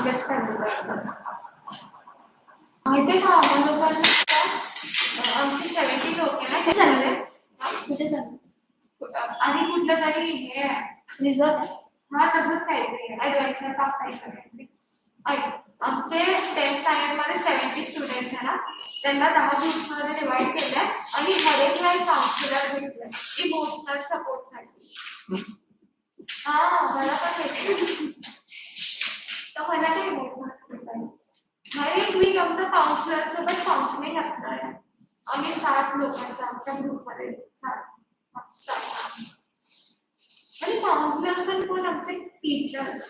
इकडेच काढलं माहिती का आमची 70 लोक आहे ना ते झाले कुठे झालं आणि कुठलं तरी हे रिझॉर्ट हा तसंच काहीतरी ॲडव्हेंचर पार्क काहीतरी आमचे 10th स्टँडर्ड मध्ये 70 स्टुडंट्स आहे ना त्यांना 10 ग्रुप्समध्ये डिवाइड केलं आणि हर एकला एक काउन्सिलर घेतलं इमोशनल सपोर्टसाठी हा मला पण भेटलं तर मला ते इमोशनल सपोर्ट आहे हर एक वीक आमचं काउन्सिलर सोबत काउन्सिलिंग असणार आहे आम्ही 7 लोकांचा आमच्या ग्रुपमध्ये 7 आणि काउन्सिलर्स पण कोण आमचे टीचर्स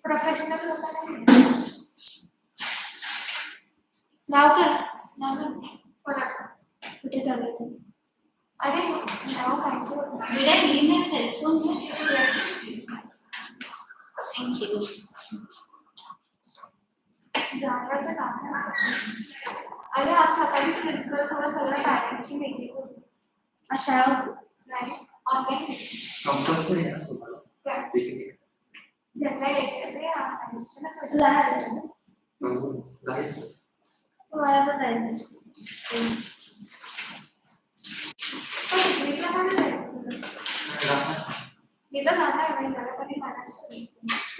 प्रोफेशनल लोकांना नाव कोणा कुठे चालू ते अरे नाव काय विड्या दिली मी सेलफोन थँक्यू जागा तर अरे आज सकाळी प्रिन्सिपल सोबत सगळ्या पॅरेंट्सची मीटिंग होती अशा नाही ऑनलाईन कंपल्सरी आहे ना तुम्हाला ज्यांना यायचं ते जायचं तुम्हाला पण जायचं मी तर जाणार आहे मला कधी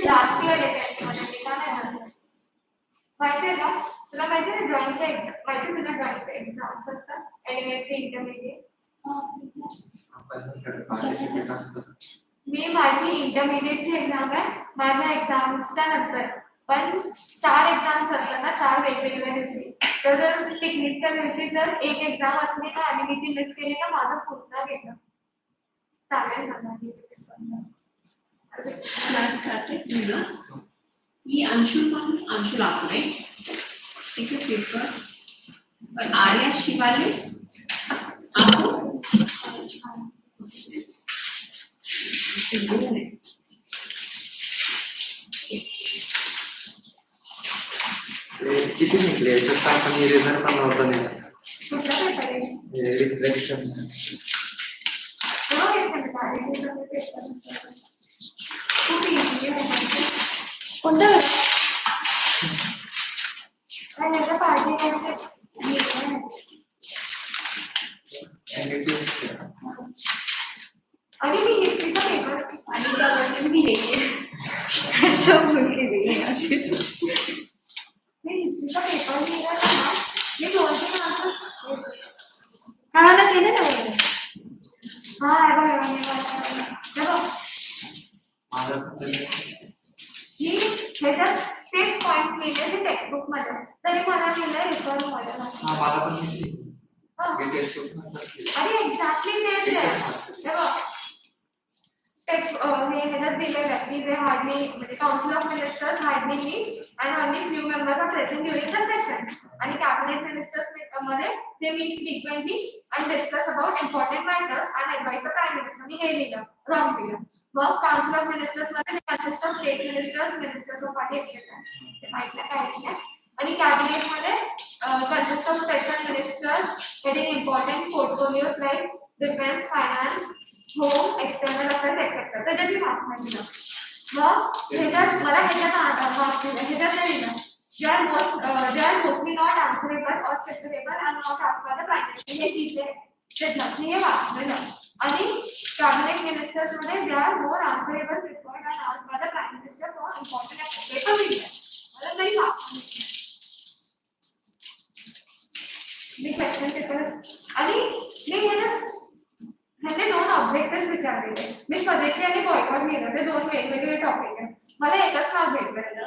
लास्ट इयर येते मला मी का नाही जाणार माहिती आहे का तुला माहिती आहे ड्रॉइंगचे एक्झाम माहिती तुला ड्रॉइंगचे एक्झाम्स असतात एलिमेंटरी इंटरमिडिएट मी माझी इंटरमिडिएटची एक्झाम आहे माझ्या एक्झाम्सच्या नंतर पण 4 एक्झाम्स असतात ना 4 वेगवेगळ्या दिवशी तर जर पिकनिकच्या दिवशी जर एक एक्झाम असली ना आणि मी ती मिस केली तर माझं पूर्ण गेलं चालेल मला ये अंशुल आपको राइट ठीक है पेपर और आर्या शिवाली आपको किती निघले तर आपण रिझल्ट पण नव्हता निघाला कुठला पेपर आहे रिफ्लेक्शन कोणता पार्टी आणि मी हिस्ट्रीचा पेपर आणि त्यावर मी असं बोलते मी हिस्ट्रीचा पेपर लिहिला ना मी 2-3 मार्क्स हा ना केलं ना हा मी ह्याच्यात तेच पॉईंट लिहिले ते टेक्स्टबुक मध्ये तरी मला लिहिलंय रेकॉर्ड मध्ये अरे एक्झॅक्टली तेच आहे हे ह्याच्यात दिलेलं आहे की they hardly म्हणजे council of ministers hardly meet and only few members are present during the session आणि कॅबिनेट मिनिस्टर्स मध्ये they meet frequently and discuss about important matters and advise the prime minister मी हे लिहिलं wrong लिहिलं मग council of ministers मध्ये consist of state ministers ministers of party etc ते माहिती काय आहे आणि कॅबिनेट मध्ये consist of special ministers heading important portfolios like defense finance home external affairs etc त्याच्यात मी मार्क्स नाही दिला मग ह्याच्यात मला ह्याच्यात मार्क्स दिला ह्याच्यात नाही दिला they are mostly not answerable or specifiable and not asked by the prime minister हे ठीक आहे त्याच्यात मी हे वाचलेलं आणि कॅबिनेट मिनिस्टर्स मध्ये they are more answerable preferred and asked by the prime minister for important paper दिले मला तरी मार्क्स मी question paper आणि मी ह्याच्यात म्हणजे 2 ऑब्जेक्टिव्ह विचारलेले मी स्वदेशी आणि बॉयकॉट लिहिलं ते 2 वेगवेगळे टॉपिक आहेत मला एकच मार्क भेटलं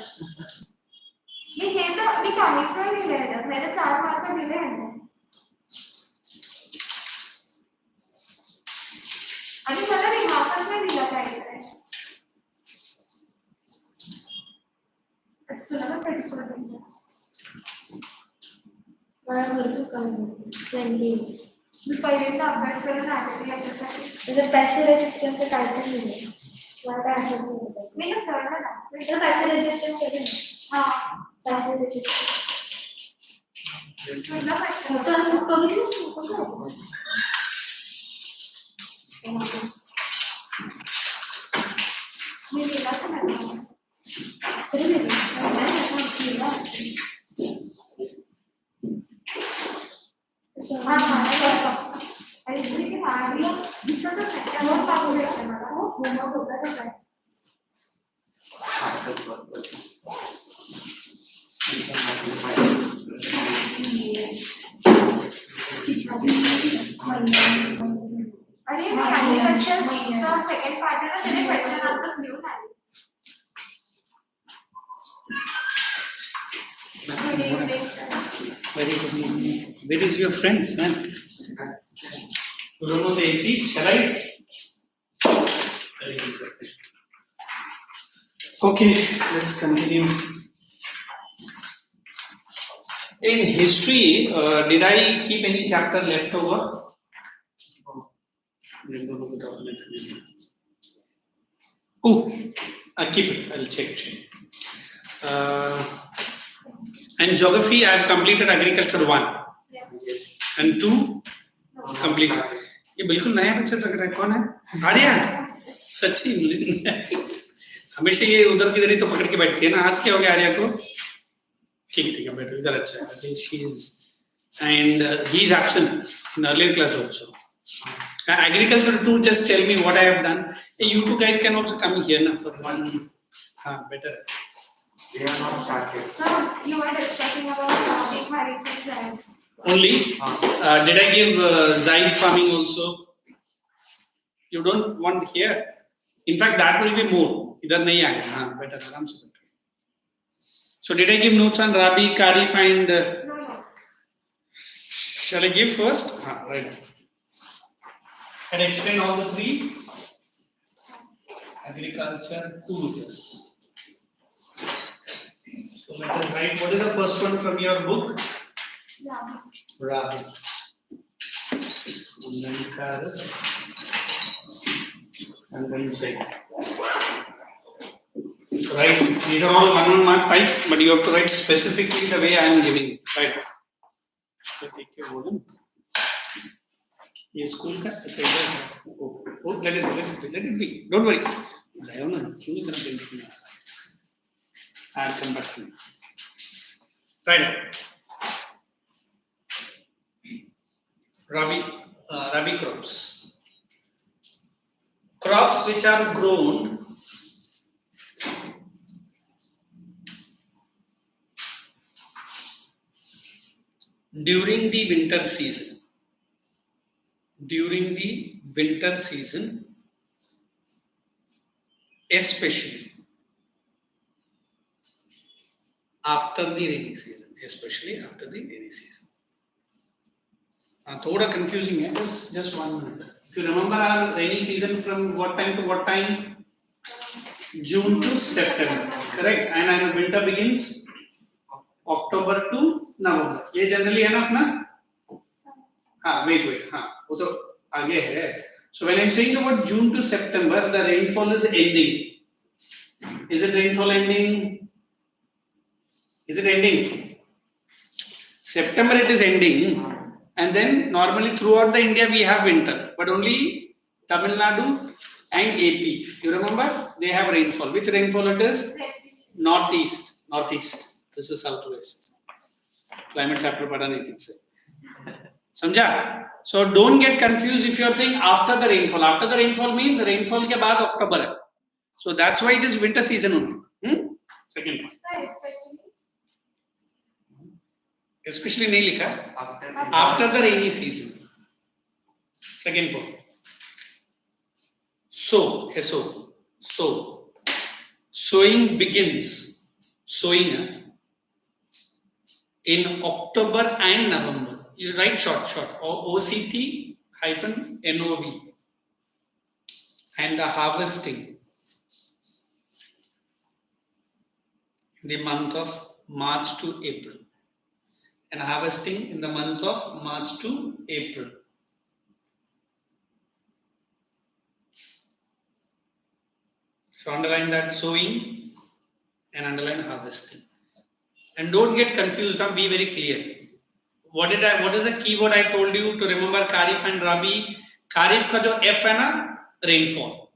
मी हे तर मी कॉमिक्स लिहिले आहेत म्हणजे 4 मार्क दिले आहेत आणि मला रिमार्कच नाही दिला काहीतरी तुला पण कधी पडलं मला भरपूर कमी 20 मी पहिल्यांदा अभ्यास करत आलेली याच्यासाठी म्हणजे पॅसिव्ह रेसिस्टन्सचं काय तर लिहिलं मला काय आठवत नाही मी ना सरला दाखवलं पॅसिव्ह रेसिस्टन्स केलं ना हा पॅसिव्ह रेसिस्टन्स तुला काय बघितलं मी लिहिला तर नाही तरी लिहिलं अरे मी ऍग्रीकल्चरचा सेकंड पार्ट आहे ना, त्याने क्वेश्चन आन्सर्स लिहून आले. Good evening, sir. Very good evening. Where is your friend, man? You don't know the AC, right? Very good. Okay, let's continue. In history, did I keep any chapter left over? Oh, I'll keep it. I'll check. And geography, I have completed agriculture 1 and 2 completed. ये बिल्कुल नया बच्चा लग रहा है, कौन है? आर्या, सच्ची मुझे हमेशा ये उधर की इधर ही तो पकड़ के बैठती है ना, आज क्या हो गया आर्या को? ठीक है बैठो, इधर अच्छा है. She is, and he is absent in earlier class also. Agriculture 2, just tell me what I have done. Hey, you two guys can also come here now for one. Better. We are not started. Sir, you were discussing about farming, and Only? Did I give Zaid farming also? You don't want here? In fact, that will be more. Idhar nahi aayega. Better. Aram se better. So did I give notes on Rabi, Kharif and... no. Shall I give first? Right. And explain all the three. Agriculture 2 years. So let us write. What is the first one from your book? Yeah. Rabi. And then Kharif. And then Zaid. Right. These are all 1 mark type, but you have to write specifically the way I am giving it. Right. So take your volume. ये school का अच्छा इधर let it be, don't worry. क्यों इतना tension है? I'll come back to you. Right. Rabi crops. Crops which are grown during the winter season. During the winter season, especially after the rainy season. Thoda confusing hai, just 1 minute. If you remember our rainy season from what time to what time? June to September, correct? And our winter begins October to November. ये generally है ना अपना? Wait, वो तो आगे है. So when I'm saying about June to September, the rainfall is ending. Is it rainfall ending? Is it ending? September it is ending, and then normally throughout the India we have winter, but only Tamil Nadu and AP. You remember? They have rainfall. Which rainfall it is? Northeast. This is southwest. Climate chapter पढ़ा नहीं ठीक से. समझा? So don't get confused if you are saying after the rainfall. After the rainfall means rainfall के बाद October है. So that's why it is winter season only. Second point. Especially नहीं लिखा. After the rainy season. Second point. Sowing begins. Sowing in October and November. You write short, OCT-NOV, and the harvesting in the month of March to April, and harvesting in the month of March to April. So underline that sowing and underline harvesting, and don't get confused. Now be very clear. What is the keyword I told you to remember? Kharif and Rabi. Kharif का जो F है ना, rainfall.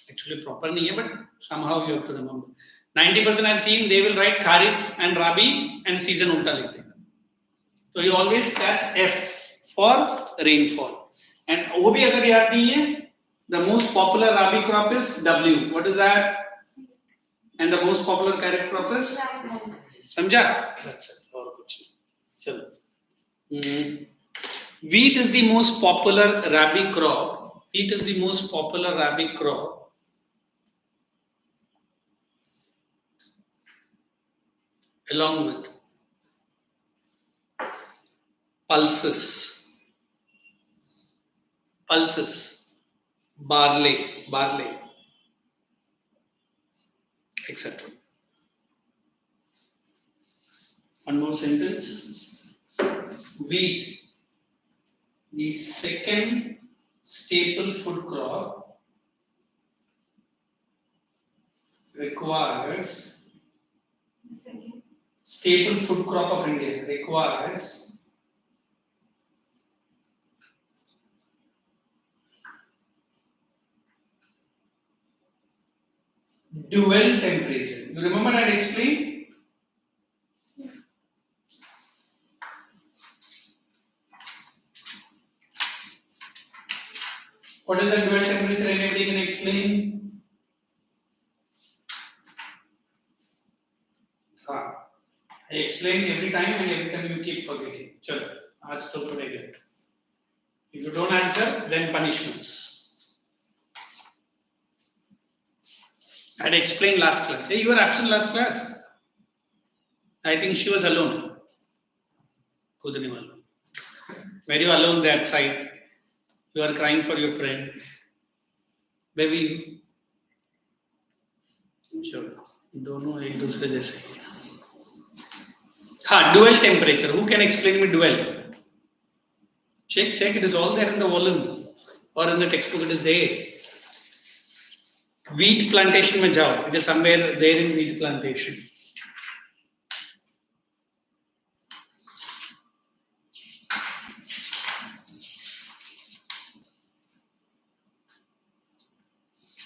Actually proper नहीं है, but somehow you have to remember. 90% I've seen they will write Kharif and Rabi and season उल्टा लिख देगा. So you always catch F for rainfall. And वो भी अगर याद नहीं है, the most popular Rabi crop is W. What is that? and the most popular kharif crop is समझा? अच्छा और कुछ नहीं. चलो. Wheat is the most popular rabi crop. Wheat is the most popular rabi crop. Along with pulses, barley, etc. One more sentence. Wheat, the second staple food crop, requires staple food crop of India requires dual temperature. You remember that I explained? What is the dual temperature? Anybody can explain? I explain every time and every time you keep forgetting. Chalo, aaj to pudega. If you don't answer, then punishments. I had explained last class. Hey, you were absent last class. I think she was alone. Kudni malum. Were you alone that side? You are crying for your friend. Baby. चलो दोनों एक दूसरे जैसे ही. हाँ, dual temperature. Who can explain me dual? Check. It is all there in the volume or in the textbook. It is there. Wheat plantation में जाओ. It is somewhere there in wheat plantation.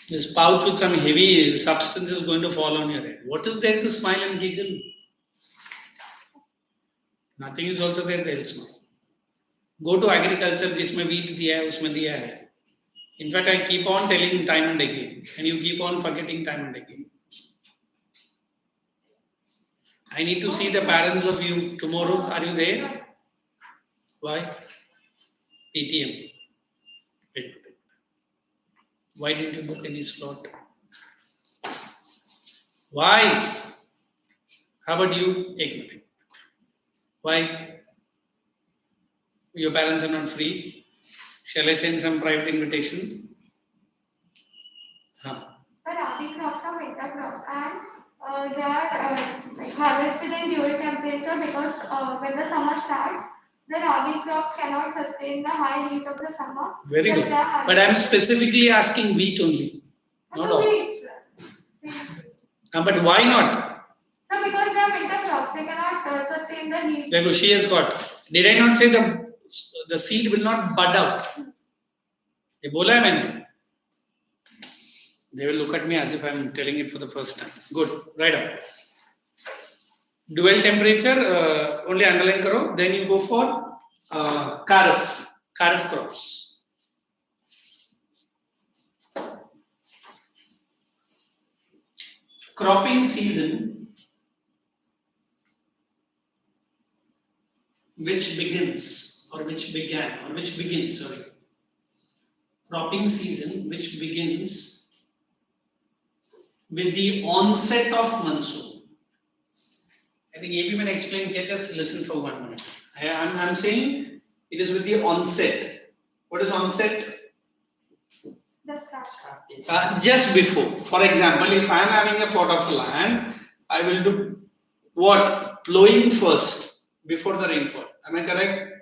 This pouch with some heavy substance is going to fall on your head. What is there to smile and giggle? Nothing is also there. There is smile. Go to agriculture. जिसमें wheat दिया है उसमें दिया है. In fact, I keep on telling time and again, and you keep on forgetting time and again. I need to see the parents of you tomorrow. Are you there? Why? PTM. Wait. Why didn't you book any slot? Why? How about you? Ek minute. Why? Your parents are not free. Shall I send some private invitation? Huh. The rabi crops are winter crops and they are harvested in dual temperature because when the summer starts, the rabi crops cannot sustain the high heat of the summer. Very good. But I am specifically asking wheat only. Not all. Wheat. But why not? So because they are winter crops, they cannot sustain the heat. There she has got. Did I not say the seed will not bud out? ये बोला है मैंने. They will look at me as if I am telling it for the first time. Good. Right on. Dual temperature only underline karo. Then you go for kharif crops. Cropping season which begins cropping season which begins with the onset of monsoon. I think AB may explain. Just listen for 1 minute. I'm saying it is with the onset. What is onset? Just before. For example, if I am having a plot of land, I will do what? Plowing first before the rainfall. Am I correct?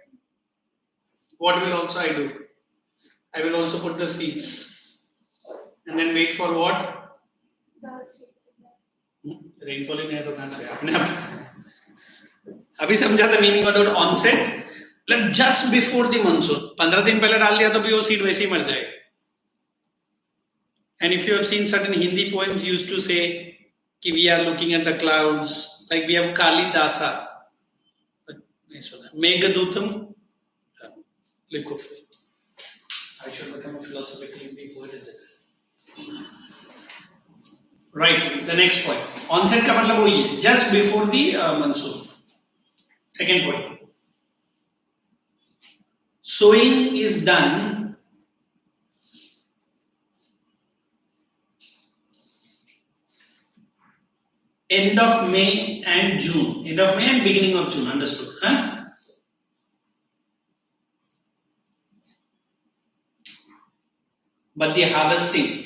What will also I do? I will also put the seeds and then wait for what? Rainfall in है तो कहाँ से अपने आप अभी समझा the meaning of the word onset. Like just before the monsoon. 15 दिन पहले डाल दिया तो भी वो seed वैसे ही मर जाएगा. And if you have seen certain Hindi poems used to say कि we are looking at the clouds, like we have Kalidasa. Meghadutam. लिखो. I should become a philosophical Hindi poet, is it? Right. The next point. Onset का मतलब वही है. Just before the monsoon. Second point. Sowing is done end of May and June. End of May and beginning of June. Understood? Huh? But the harvesting.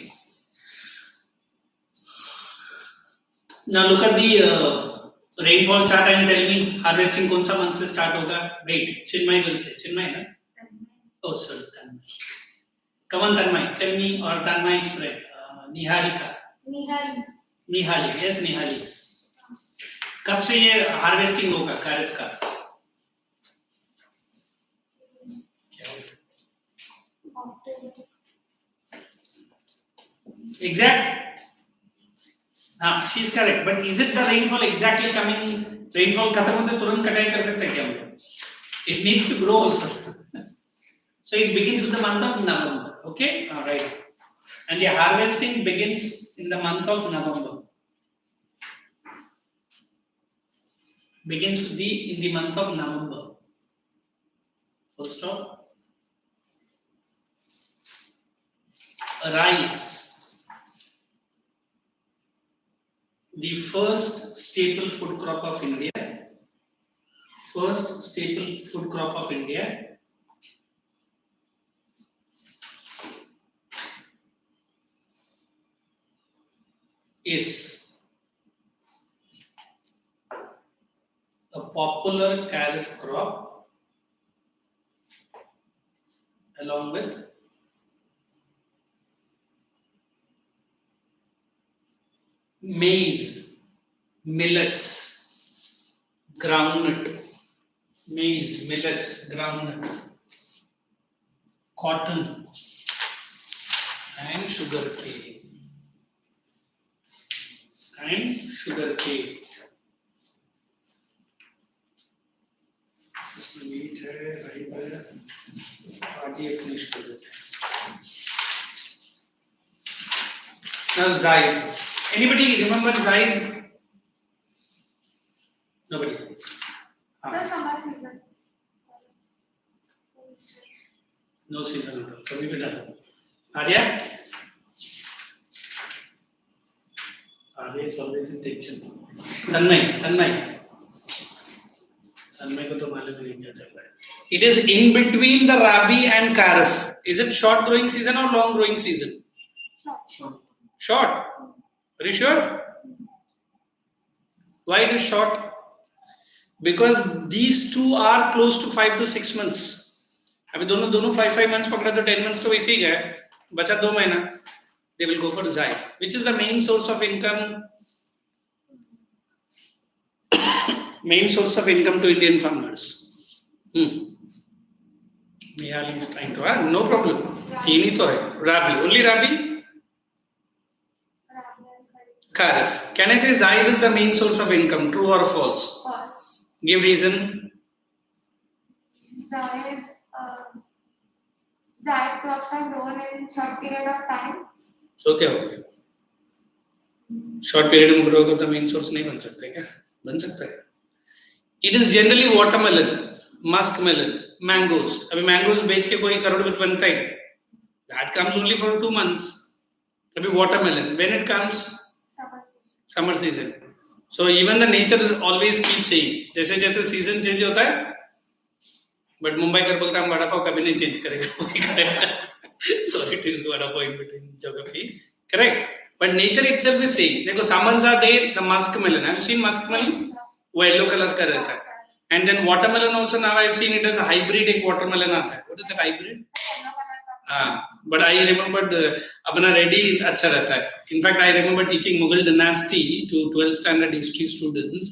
Now look at the rainfall chart and tell me harvesting कौन सा month से start होगा? Wait, Chinmay will say. Chinmay ना? Oh sorry, Tanmay. Come on Tanmay, tell me or Tanmay's friend Niharika. Nihali, yes Nihali. कब से ये harvesting होगा खरीफ का? Exact. She is correct. But is it the rainfall exactly coming? Rainfall खत्म होते तुरंत कटाई कर सकते हैं क्या हम लोग? It needs to grow also. So it begins with the month of November. Okay, all right. And the harvesting begins in the month of November. Begins in the month of November. Full stop. Rice. The first staple food crop of India. First staple food crop of India. Is a popular kharif crop along with maize, millets, groundnut, maize, millets, groundnut, cotton and sugarcane. And sugarcane. इसमें meet है, rice है, आज ये finish कर देते हैं. Now Zaid. Anybody remember Zaid? Nobody. Sir, summer season. No season at all. कभी भी डालो. Arya? Arya is always in tension. Tanmay को तो मालूम ही नहीं क्या चल रहा है. It is in between the Rabi and Kharif. Is it short growing season or long growing season? Short. Very sure? Why it is short? Because these two are close to 5 to 6 months. अभी दोनों 5 months पकड़ा तो 10 months तो वैसे ही गए. बचा 2 महीना. They will go for Zai, which is the main source of income. Main source of income to Indian farmers. Mihali is trying to. No problem. तीन ही तो है. Rabi, only Rabi. Kharif. Can I say Zaid is the main source of income? True or false? False. Give reason. Zaid crops are grown in short period of time. तो क्या हो गया? Short period में grow होगा तो main source नहीं बन सकता क्या? बन सकता है. It is generally watermelon, muskmelon, mangoes. अभी mangoes बेच के कोई करोड़पति बनता है क्या? That comes only for 2 months. अभी watermelon, when it comes? Summer season. So even the nature always keeps saying, जैसे जैसे season change होता है, but Mumbai कर बोलता है हम वड़ा पाव कभी नहीं change करेगा. Sorry to use vada pav in between geography. Correct. But nature itself is saying, देखो summers are there, the muskmelon. Have you seen muskmelon? वो yellow color का रहता है. And then watermelon also now I have seen it as a hybrid एक watermelon आता है. What is that hybrid? But I remembered अपना ready अच्छा रहता है. In fact, I remember teaching Mughal dynasty to 12th standard history students.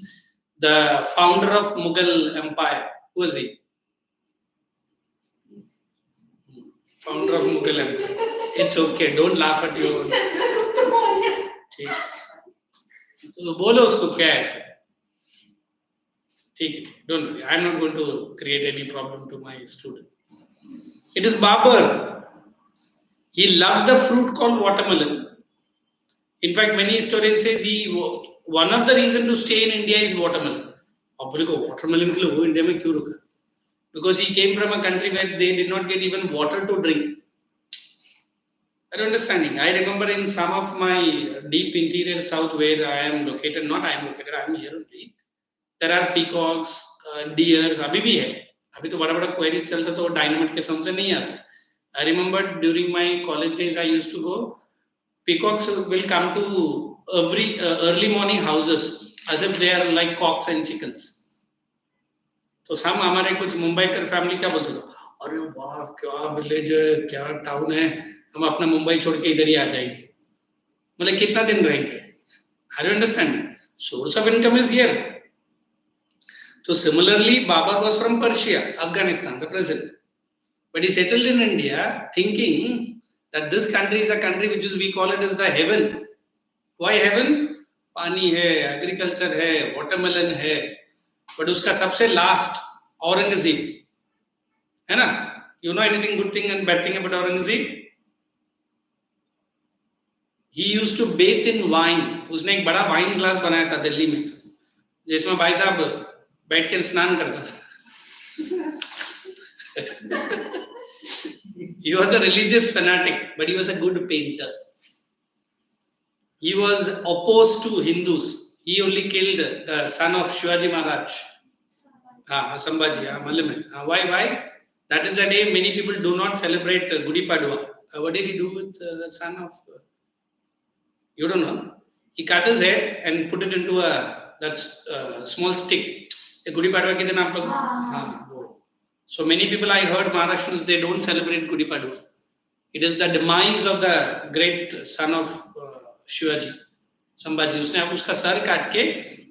The founder of Mughal Empire, who was he? Founder of Mughal Empire. It's okay. Don't laugh at your. तो बोलो उसको क्या है? ठीक है. Don't worry. I'm not going to create any problem to my student. It is Babur. He loved the fruit called watermelon. In fact, many historians says one of the reason to stay in India is watermelon. अब बोले को watermelon के लिए वो India में क्यों रुका? Because he came from a country where they did not get even water to drink. Are you understanding? I remember in some of my deep interior south where I am located, not I am located, I am here only. There are peacocks, deers, अभी भी है. अभी तो बड़ा बड़ा queries चलता तो dynamite के sound से नहीं आता. I remember during my college days I used to go. Peacocks will come to every early morning houses as if they are like cocks and chickens. तो some हमारे कुछ मुंबई कर फैमिली क्या बोलते थे, अरे वाह क्या विलेज है, क्या टाउन है, हम अपना मुंबई छोड़ के इधर ही आ जाएंगे. मतलब कितना दिन रहेंगे? Are you understanding? Source of income is here. So similarly, Babur was from Persia, Afghanistan, the present, but he settled in India, thinking that this country is a country which is we call it as the heaven. Why heaven? पानी है, agriculture है, watermelon है, but उसका सबसे last Aurangzeb, है ना? You know anything good thing and bad thing about Aurangzeb? He used to bathe in wine. उसने एक बड़ा वाइन ग्लास बनाया था दिल्ली में, जिसमें भाई साहब बैठ कर स्नान करता था. He was a religious fanatic, but he was a good painter. He was opposed to Hindus. He only killed the son of Shivaji Maharaj. Sambhaji, Malume. Why? That is the day many people do not celebrate Gudi Padwa. What did he do with the son of? You don't know. He cut his head and put it into that small stick. Gudi Padwa ke din aap log. So many people I heard Maharashtrians, they don't celebrate Gudi Padwa. It is the demise of the great son of Shivaji Sambhaji. उसने अब उसका sir काट के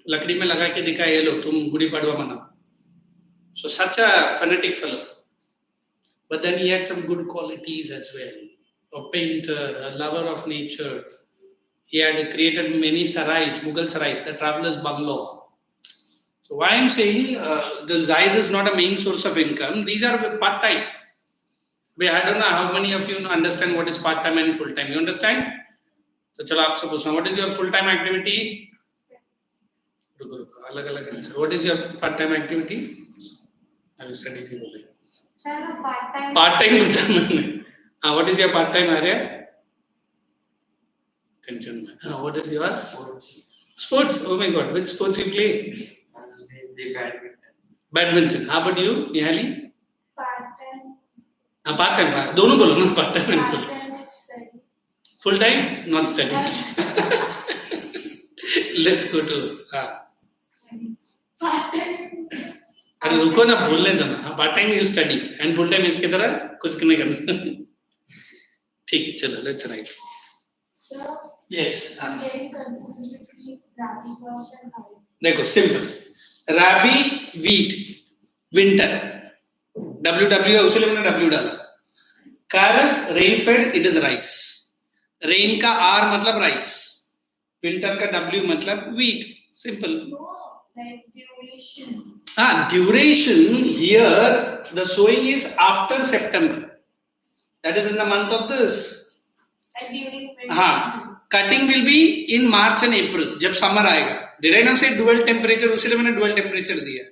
लकड़ी में लगा के दिखाया, ये लो तुम गुड़ी पड़वा मनाओ. So such a fanatic fellow, but then he had some good qualities as well. A painter, a lover of nature. He had created many sarais, Mughal sarais, the travelers' bungalow. So why I'm saying the Zaid is not a main source of income. These are part-time. I don't know how many of you understand what is part-time and full-time. You understand? तो चलो आपसे पूछना, what is your full time activity? अलग अलग answer. What is your part time activity? अभी study से बोले. Sir part time पूछा मैंने. What is your part time area? Tension में. What is yours? Sports. Oh my God, which sports you play? Badminton. How about you, Nihali? Part time. दोनों बोलो ना, part time and full time. Full time, not study. Let's go to. अरे रुको ना, बोलने दो ना. Part time you study and full time इसकी तरह कुछ नहीं करना. ठीक है, चलो लेट्स राइट. यस, देखो simple. Rabi wheat, winter, WW उसे मैंने W डाला. Kharif rain fed, it is rice. Rain का R मतलब राइस, विंटर का W मतलब wheat. Simple. Duration here, the sowing is after September. That is in the month of this. Cutting will be in March and April, जब summer आएगा. Did I not say dual temperature? उसीलिए मैंने dual temperature दिया.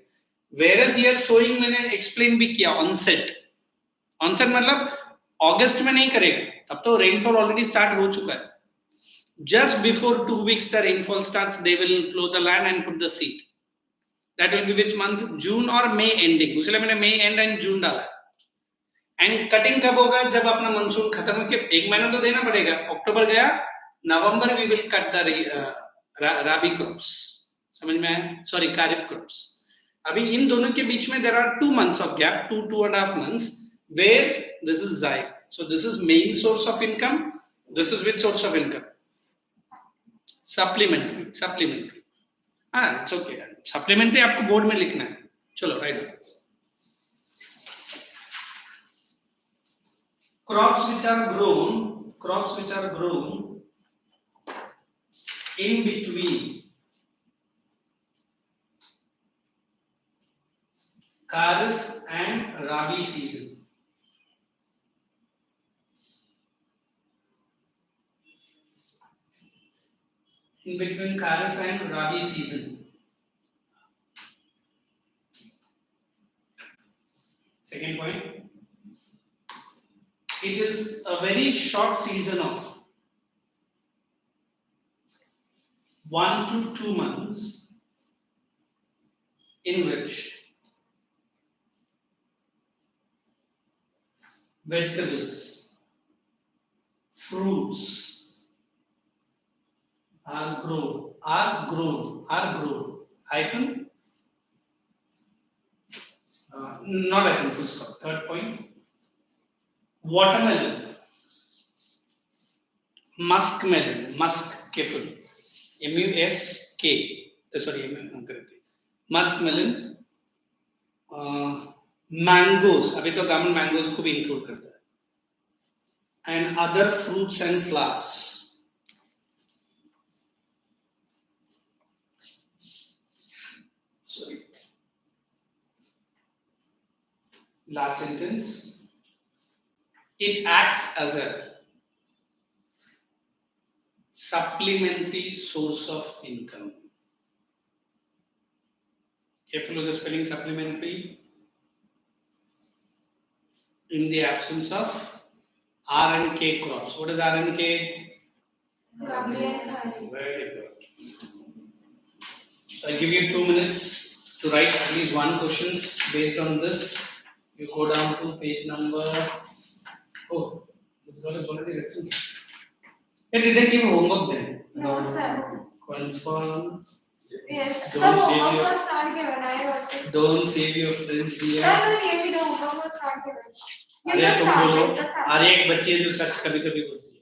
Whereas here sowing मैंने explain भी किया. Onset. Onset मतलब अगस्त में नहीं करेगा, तब तो रेनफॉल ऑलरेडी स्टार्ट हो चुका है. Just before 2 weeks the rainfall starts, they will plow the land and put the seed. That will be which month? June or May ending. उसलिए मैंने May end and June डाला. And cutting कब होगा? जब अपना monsoon खत्म होके एक महीना तो देना पड़ेगा. अक्टूबर गया, नवंबर we will cut the rabi crops. समझ में आया? Sorry, kharif crops. अभी इन दोनों के बीच में there are 2 months of gap, 2.5 months where this is Zaid. So this is main source of income. This is which source of income? Supplementary. It's okay. Supplementary आपको board में लिखना है. चलो right. Crops which are grown in between Kharif and Rabi season. in between Kharif and Rabi season. Second point, it is a very short season of 1 to 2 months in which vegetables, fruits are grown, hyphen, not hyphen, full stop. Third point, watermelon, muskmelon, musk, careful, M-U-S-K, sorry, correctly, muskmelon, mangoes, अभी तो government mangoes को भी include करता है, and other fruits and flowers. Sorry. Last sentence. It acts as a supplementary source of income. Careful with the spelling supplementary. In the absence of R and K crops. What is R and K? Very good. So I'll give you 2 minutes to write at least one questions based on this. You go down to page number. Oh, this one is already written. Hey, did I give homework then? No, sir. Confirm. Yes. Don't The save homework your- was not given. I got it. Don't save your friends here. Sir, no, really, the homework was not given. You Arya just तुम बोलो. started, just started. Arya एक बच्ची है जो सच कभी-कभी बोलती है.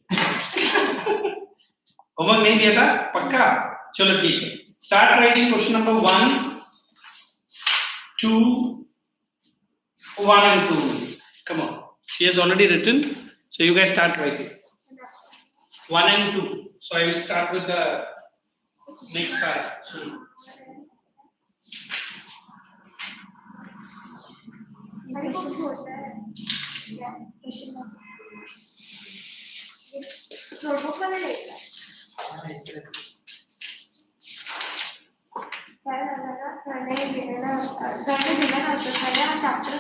Homework नहीं दिया था? पक्का? चलो ठीक है. Start writing question number 1, 2, 1 and 2. Come on. She has already written. So you guys start writing. 1 and 2. So I will start with the next part. So, मेरे को होता है क्या क्वेश्चन नोटबुक में लेगा मैंने दिया ना तो सारे chapter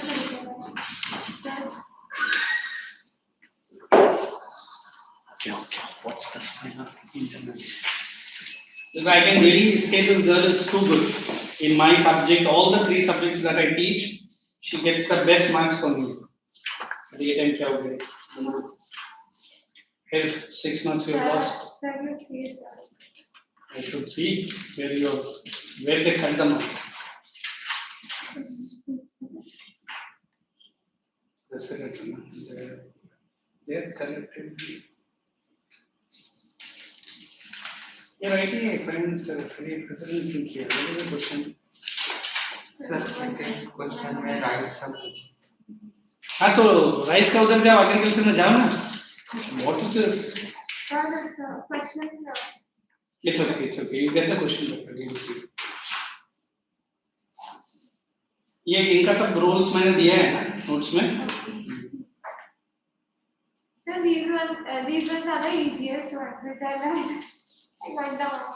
okay. What's the sign of internet? Look, I can really say this girl is too good. In my subject, all the 3 subjects that I teach, she gets the best marks from me. But ये time क्या हो गया? Here, 6 months you have lost. I should see where they cut the mark. They're corrected. You're writing Prime Minister, President think here. What is the question? Sir second question में rice का पूछा. हाँ तो rice का उधर जाओ, agriculture में जाओ ना. What is this? question It's okay. You get the question, but you will see. ये इनका सब रोल्स मैंने दिया है ना नोट्स में. So these ones are the easiest ones which I learned. I got them all.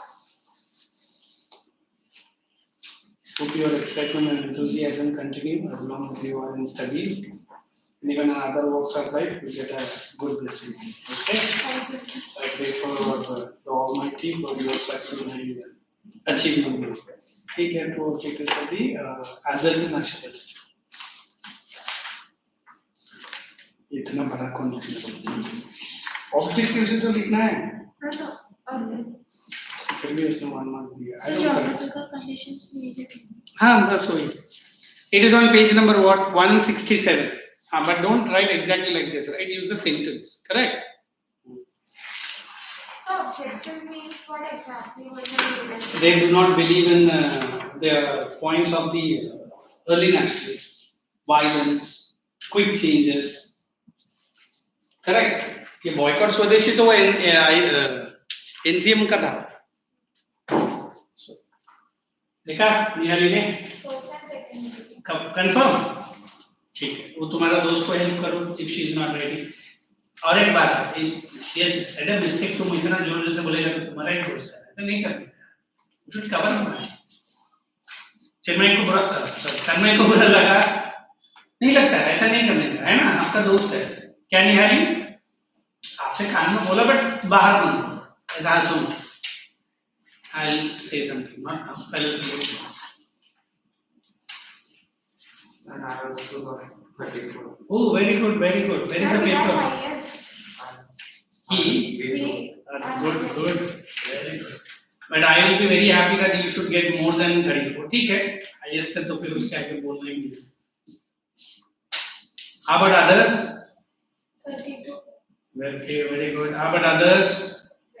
Hope your excitement and enthusiasm continue as long as you are in studies. And even in other walks of life, you get a good blessing. Okay? Thank you. I pray for the Almighty for your success and achievement. Take care to take it for the hazard nationalist. इतना बड़ा कौन लिखना है? Objective से तो लिखना है. Okay. फिर भी उसने 1 mark दिया. I So don't correct. geographical conditions needed. हाँ बस वही. It is on page number what 167. हाँ but don't write exactly like this. Right? Use a sentence. Correct? So objective means what exactly? What do you mean? They do not believe in the points of the early nationalists. Violence, quick changes. Correct? ये boycott स्वदेशी तो वो NCM का था. देखा निहाली ने? First and second. Confirm. ठीक है. वो तुम्हारा दोस्त को हेल्प करो if she is not ready. और एक बात, yes, said a mistake तुम इतना जोर से बोलेगा तो तुम्हारा ही दोस्त है. ऐसा नहीं करना, you should cover up. तन्मय को बुरा लगा नहीं लगता, ऐसा नहीं करने का है ना, आपका दोस्त है। क्या निहारी आपसे कान में बोला बट बाहर नहीं, ऐसा सुन। I'll say something, not now. पहले से बोल। And I also got 34. Oh, very good, very good. Where is the paper? He. Good, good, very good. But I will be very happy that you should get more than 34. ठीक है? ICSE से तो फिर उसके आगे बोलना ही नहीं। How about others? 32. Okay, very good. How about others?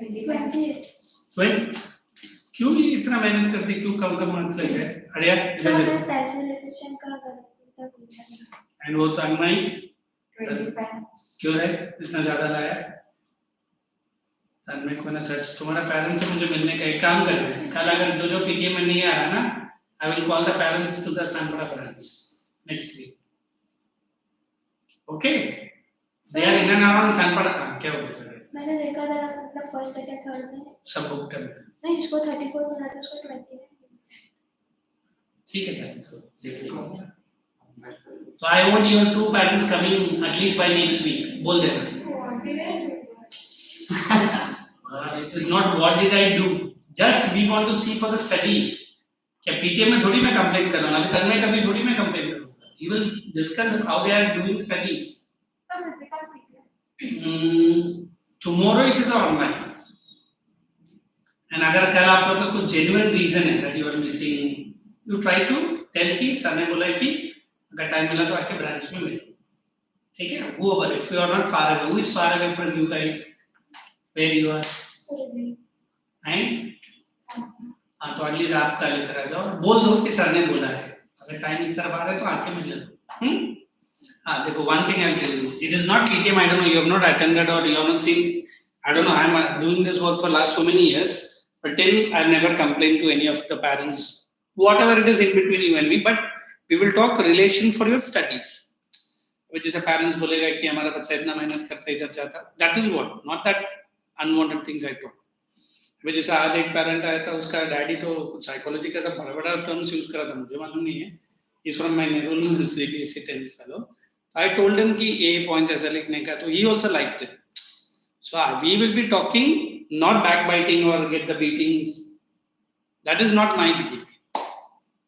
28. 20. क्यों ये इतना मेहनत करते, क्यों कम कम मार्क्स लग गए? अरे सर मैं पैसिव डिसीजन का गलत पूछा। एंड वो तन्मय 25. क्यों है इतना ज्यादा लाया? तन्मय को ना सच तुम्हारा पेरेंट्स से मुझे मिलने का एक काम कर रहे हैं, कल अगर जो जो पीटीए में नहीं आ रहा ना, I will call the parents to the Sanpada parents next week. Okay, they are in and around Sanpada. क्या हो गया? मैंने देखा था मतलब फर्स्ट सेकंड थर्ड में सब बुक कर नहीं, इसको 34 बना था, उसको 29। ठीक है क्या तो देख लो। तो I want your two parents coming at least by next week, बोल देना। It is not what did I do, just we want to see for the studies. क्या पीटीए में थोड़ी मैं कंप्लेंट कर रहा हूँ, तन्मय कभी थोड़ी मैं कंप्लेंट करूँगा। You will discuss how they are doing studies. Tomorrow it is online. And अगर कल आप लोगों का कुछ genuine reason है that you are missing, you try to tell कि सर ने बोला कि अगर टाइम मिला तो आके ब्रांच में मिलो, ठीक है? Whoever, if you are not far away, who is far away from you guys? Where you are? And हाँ तो एटलीस्ट आप कल लेकर आ जाओ, बोल दो कि सर ने बोला है, अगर टाइम इस तरफ आ रहा है तो आके मिल लो। हाँ देखो, one thing I'll tell you, it is not PTM, I don't know, you have not attended or you have not seen, I don't know, I am doing this work for last so many years, but till I've never complained to any of the parents, whatever it is in between you and me, but we will talk relation for your studies. which is a parents बोलेगा कि हमारा बच्चा इतना मेहनत करता इधर जाता, that is what, not that unwanted things I talk. which is आज एक parent आया था, उसका डैडी तो कुछ साइकोलॉजी का सब बड़ा बड़ा टर्म्स यूज करा था, मुझे मालूम नहीं है, he's from my Nerul CBSE 10th fellow. I told him कि A points ऐसा लिखने का, तो he also liked it. So we will be talking, not backbiting or get the beatings. That is not my behavior.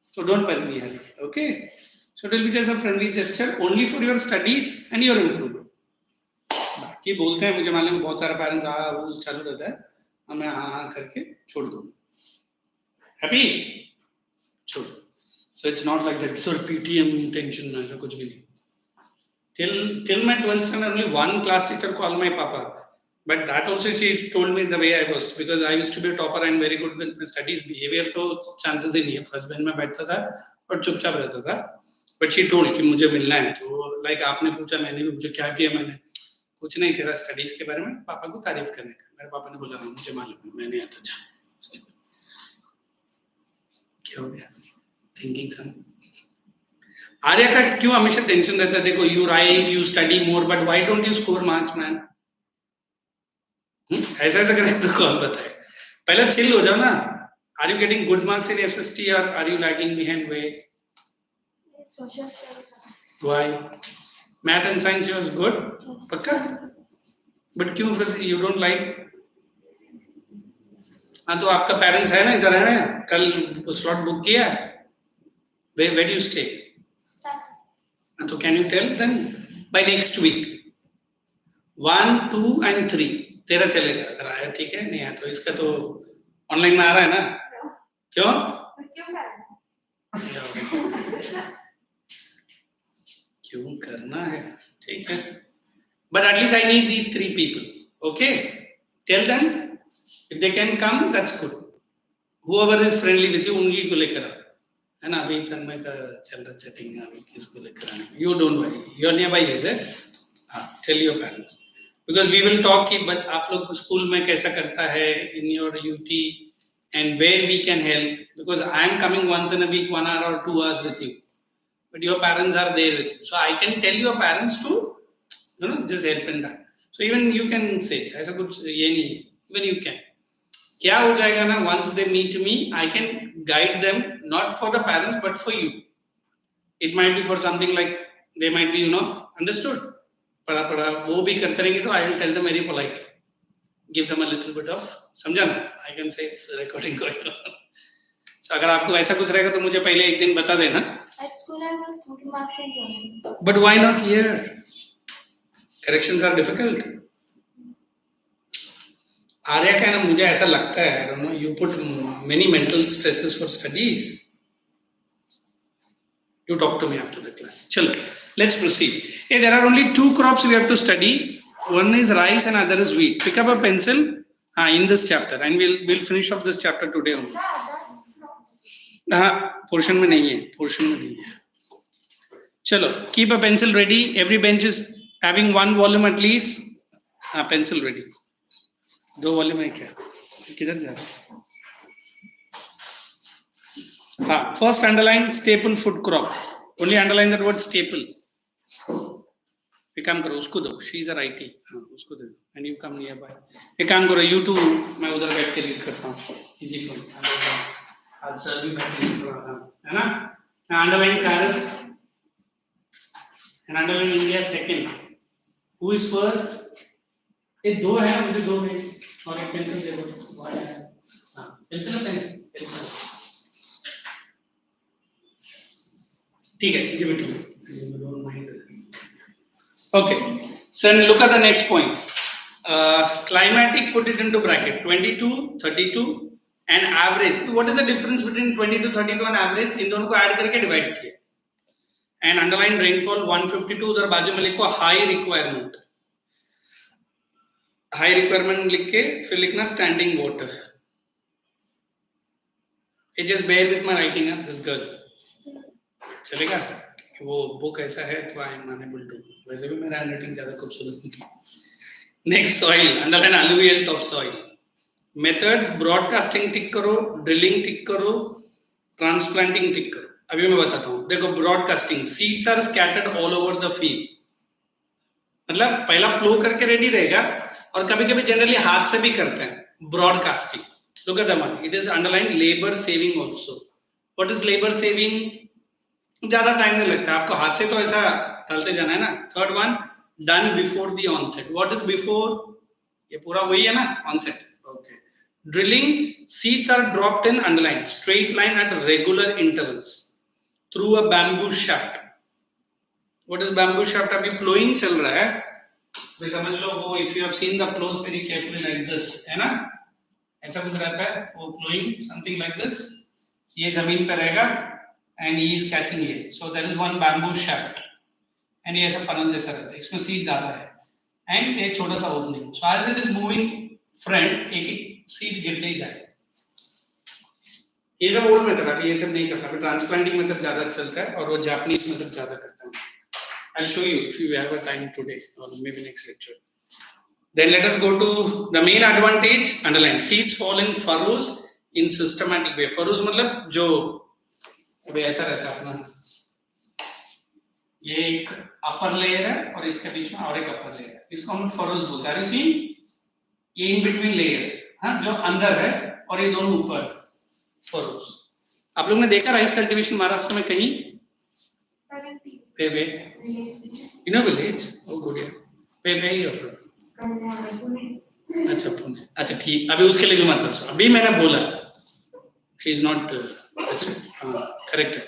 So don't tell me, okay? So it will be just a friendly gesture only for your studies and your improvement. बाकी बोलते हैं, मुझे मालूम बहुत सारे parents वो चालू रहता है, मैं हाँ करके छोड़ दूँ. Happy? छोड़. So it's not like that. So PTM tension ऐसा कुछ भी नहीं. Till my 12th standard, only one class teacher called my papa. But that also she told me the way I was, because I used to be a topper and very good with my studies. Behavior तो chances ही नहीं है. First bench में बैठता था और चुपचाप रहता था. But she told कि मुझे मिलना है. तो like आपने पूछा, मैंने भी मुझे क्या किया, मैंने कुछ नहीं, तेरा स्टडीज के बारे में पापा को तारीफ करने का. मेरे पापा ने बोला मुझे मालूम है, मैं नहीं आता जा. क्या हो गया? Thinking son. आर्या का क्यों हमेशा टेंशन रहता है? देखो, you write, you study more, but why don't you score marks, man? ऐसा ऐसा करें तो कौन बताए? पहले चिल हो जाओ ना. Are you getting good marks in SST or are you lagging behind way? Social studies. Why? Math and science yours good? पक्का? But क्यों फिर you don't like? हाँ तो आपका पेरेंट्स है ना, इधर है ना, कल स्लॉट बुक किया? Where do you stay? So can you tell them by next week 1, 2 and 3 तेरा चलेगा. अगर आया ठीक है, नहीं आया तो इसका तो ऑनलाइन में आ रहा है ना. क्यों? क्यों करना है? ठीक है. But at least I need these 3 people. Okay? Tell them if they can come, that's good. Whoever is friendly with you, उनकी को लेकर आओ. है ना, अभी तन्मय का चल रहा चैटिंग है, अभी किसको लेकर आना. You don't worry. You're nearby, is it? हाँ, tell your parents. Because we will talk कि आप लोग स्कूल में कैसा करता है in your UT and where we can help. Because I am coming once in a week, 1 hour or 2 hours with you. But your parents are there with you. So I can tell your parents to, just help in that. So even you can say, ऐसा कुछ ये नहीं है. Even you can. क्या हो जाएगा ना, once they meet me, I can guide them not for the parents but for you. It might be for something like they might be, understood. पढ़ा पढ़ा वो भी करते रहेंगे तो I will tell them very politely, give them a little bit of, समझा ना? I can say it's recording going on. So अगर आपको ऐसा कुछ रहेगा तो मुझे पहले एक दिन बता देना. At school I will put marks in journal. But why not here? Corrections are difficult. Arya का ना मुझे ऐसा लगता है, I don't know, you put many mental stresses for studies. You talk to me after the class. Chalo, let's proceed. Hey, there are only 2 crops we have to study. One is rice and other is wheat. Pick up a pencil in this chapter and we'll finish off this chapter today only. Portion में नहीं है. Chalo, keep a pencil ready. Every bench is having 1 volume at least. Pencil ready. 2 volume है क्या? किधर जा रहा है? First underline staple food crop. Only underline that word staple. एक काम करो, उसको दो. She is a IT. उसको दो. And you come nearby. एक काम करो, you two मैं उधर बैठ के लीड करता हूँ. Easy for me. आज सर भी बैठ के लीड कर रहा है ना? Underline carrot. And underline India second. Who is first? ये 2 है, मुझे 2 नहीं. और एक पेंसिल दे दो. पेंसिल ठीक है, give it to me. Don't mind. Okay, so look at the next point. Climatic, put it into bracket. 22, 32 and average. What is the difference between 22, 32 and average? इन दोनों को ऐड करके डिवाइड किया. And underline rainfall 152. उधर बाजू में लिखो high requirement. High requirement लिख के फिर लिखना स्टैंडिंग वाटर. ये just bear with my writing up this girl. चलेगा? वो बुक ऐसा है तो आई एम अनेबल टू. वैसे भी मेरा हैंडराइटिंग ज्यादा खूबसूरत नहीं. Next soil, underline alluvial top soil. Methods broadcasting tick करो, ड्रिलिंग टिक करो, ट्रांसप्लांटिंग टिक करो. अभी मैं बताता हूँ. देखो broadcasting, seeds are scattered all over the field. मतलब पहला प्लो करके रेडी रहेगा और कभी-कभी जनरली हाथ से भी करते हैं. Broadcasting, look at the one, it is underline labour saving also. What is labour saving? ज्यादा टाइम नहीं लगता आपको, हाथ से तो ऐसा डालते जाना है ना. Third one, done before the onset. What is before? ये पूरा वही है ना, onset. Okay. Drilling, seeds are dropped in underline straight line at regular intervals through a bamboo shaft. What is bamboo shaft? अभी फ्लोइंग चल रहा है तो समझ लो वो, if you have seen the flows very carefully like this, है ना, ऐसा कुछ रहता है. वो फ्लोइंग समथिंग लाइक दिस, ये जमीन पे रहेगा एंड ही इज कैचिंग ये. So there is one bamboo shaft and ये ऐसा फनल जैसा रहता है. इसमें सीड डाला है एंड एक छोटा सा opening. So as it is moving front, एक एक सीड गिरते ही जाएगा. ये सब ओल्ड मेथड, अभी ये सब नहीं करता. अभी ट्रांसप्लांटिंग मेथड ज्यादा चलता है और वो जापानीज मेथड ज्यादा करता है. I'll show you if you have a time today or maybe next lecture. Then let us go to the main advantage. Underline, seeds fall in furrows in systematic way. Furrows मतलब जो अभी ऐसा रहता है अपना, ये एक अपर लेयर है और इसके बीच में और एक अपर लेयर है. इसको हम फरोज बोलते हैं. सी ये इन बिटवीन लेयर, हाँ, जो अंदर है और ये दोनों ऊपर, फरोज. आप लोग ने देखा राइस कल्टीवेशन महाराष्ट्र में कहीं? In a village? Oh good. Where you are from? अच्छा पुणे. अच्छा ठीक, अभी उसके लिए भी मत हंसो. अभी मैंने बोला she is not correct.